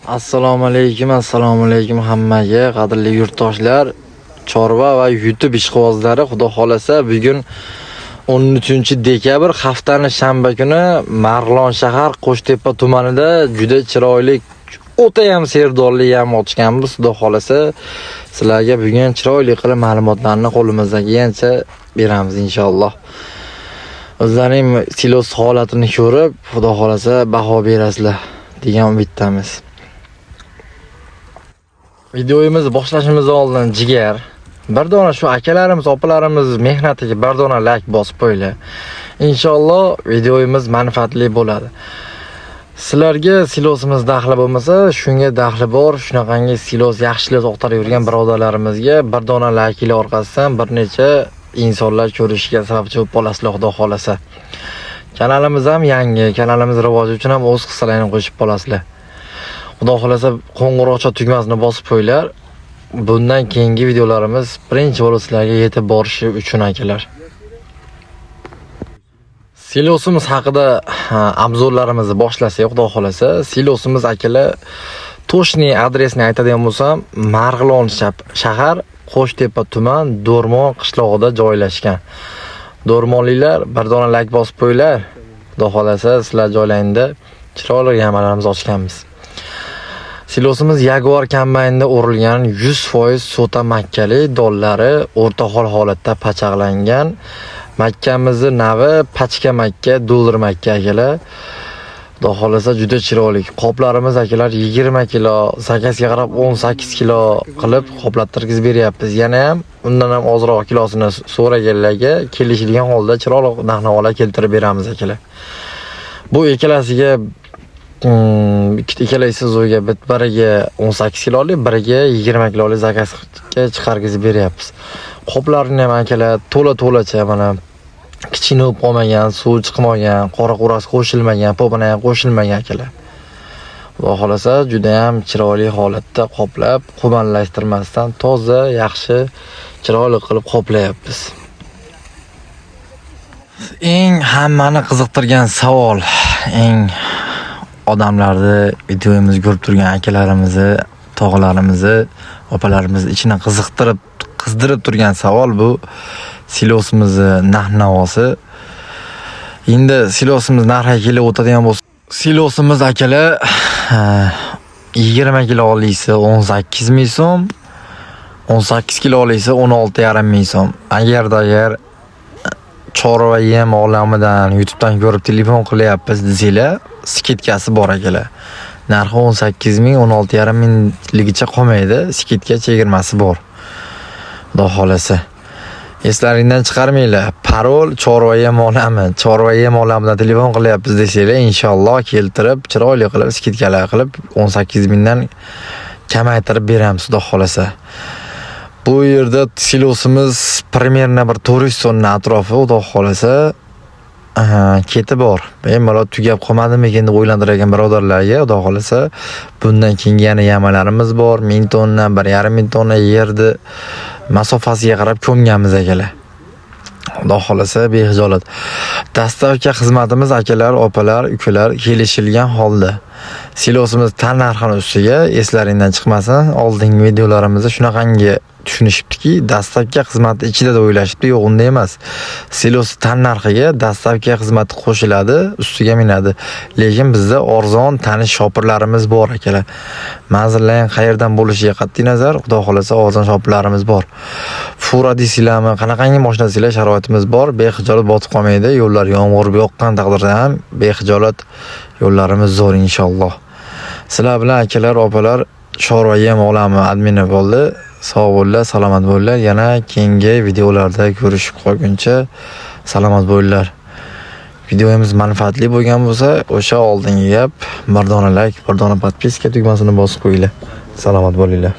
Assalomu alaykum hammaga, qadrli yurtdoshlar, chorva va YouTube ishqibozlari. Xudo xolasa bugun 13-dekabr haftaning shanba kuni Marg'ilon shahar Qo'shtepa tumanida juda chiroyli, o'ta ham serdorli ham ochganmiz. Xudo xolasa sizlarga bugun chiroyli qilib ma'lumotlarni qo'limizdagicha beramiz inshaalloh. O'zlarining silos holatini ko'rib, xudo xolasa baho berasizlar degan umiddamiz. Videomizni boshlashimizdan oldin jigar, bir dona shu akalarimiz, opalarimiz mehnatiga bir dona like bosib qo'yinglar. Inshaalloh videomiz manfaatli bo'ladi. Sizlarga silosimiz daxli bo'lmasa, shunga daxli bor. Shunaqangi silos yaxshilab to'xtarib yurgan birodarlarimizga bir dona like ile orqasidan bir necha insonlar ko'rishiga sababchi bo'lib qolasizlar, xudo xolasa. Kanalimiz ham yangi, kanalimiz rivoji uchun ham o'z hissalarini qo'shib qolasizlar. Xudo xolasa qo'ng'iroqcha tugmasini bosib qo'yinglar. Bundan keyingi videolarimiz birinchi bo'lib sizlarga yetib borishi uchun akalar. Silosimiz haqida obzorlarimizni boshlasak, xudo xolasa, silosimiz akalar to'shni adresini aytadigan bo'lsam, Marg'ilon shahar Qo'shtepa tuman Do'rmon qishlog'ida joylashgan. Do'rmonliklar bir dona like bosib qo'yinglar. Xudo xolasa sizlar joylayinda chiroyli yamalarimizni ochganmiz. Silosimiz Jaguar kombaynda o'rilgan 100% sota makkali dollari o'rta holatda pachaqlangan. Makkamizni navi pachka makka, dollar makka akalar. Xudo xolasa juda chiroyli. Qoplarimiz akalar 20 kilo, zakazga qarab 18 kilo qilib qoplattirib beryapmiz. Yana ham undan ham ozroq kilosini so'raganlarga kelishilgan holda chiroyli narx-navolar keltirib beramiz akalar. Bu ikkalasiga ikkala Isuzuga biriga 18 kilolik, biriga 20 kilolik zakazga chiqargizib beryapmiz. Qoplarni ham akalar to'la-to'lacha mana kichkina qolmagan, suv chiqmagan, qora qo'rasi qo'shilmagan, popana ham qo'shilmagan akalar. Xudo xolasa juda ham chiroyli holatda qoplab, qumanlashtirmasdan toza, yaxshi, chiroyli qilib qoplayapmiz. Eng hammani qiziqtirgan savol, eng odamlarni videomizni ko'rib turgan akalarimizni, tog'larimizni, opalarimizni ichini qizdirib turgan savol bu silosimizni narx-navosi. Endi silosimiz narxiga kelib o'tadigan bo'lsa, silosimiz akalar 20 kilolisi 18 ming so'm, 18 kilolisi 16,5 ming so'm. Agar chorva yem olamidan YouTubedan ko'rib telefon qilyapsiz desanglar, skitkasi bor akalar. Narxi 18 ming, 16,5 mingligicha qolmaydi, skitka chegirmasi bor. Xudo xolasa. Eslaringdan chiqarmanglar. Parol chorva yem olamidan telefon qilyapsiz desanglar, inshaalloh keltirib, chiroyli qilib skitkalar qilib 18 mingdan kamaytirib beramiz, xudo xolasa. Bu yerda silosimiz primerna bir 400 so'mning atrofi, xudo xolasa keti bor. Bemalol tugab qolmadimi ekan deb o'ylantirgan birodarlarga, xudo xolasa bundan keyin yana yamalarimiz bor. 1000 tonna, 1,5 ming tonna yerni masofasiga qarab ko'mganmiz akalar. Xudo xolasa behijolat. Dastavka xizmatimiz akalar, opalar, ukalar kelishilgan holda. Silosimiz tan narxini ustiga eslaringdan chiqmasin, oldingi videolarimizda shunaqangi tushunishibdiki, dastavka xizmati ichida deb o'ylashibdi, yo'q, unda emas. Silos tan narxiga dastavka xizmati qo'shiladi, ustiga minadi. Lekin bizda arzon tanish shopirlarimiz bor akalar. Manzillar qayerdan bo'lishiga qat'iy nazar, xudo xolasa arzon shopirlarimiz bor. Fura deysizlarmi, qanaqangi mashina deysizlar, sharoitimiz bor, behijolat botib qolmaydi. Yo'llar yomg'ir yoqqan taqdirda ham behijolat yo'llarimiz zo'r inshaalloh. Sizlar bilan akalar, opalar, chorva yem olami admini bo'ldi. Sog' bo'linglar, salomat bo'linglar. Yana keyingi videolarda ko'rishib qolguncha salomat bo'linglar. Videomiz manfaatli bo'lgan bo'lsa, o'sha oldingi gap, bir dona like, bir dona podpiska tugmasini bosib qo'yinglar. Salomat bo'linglar.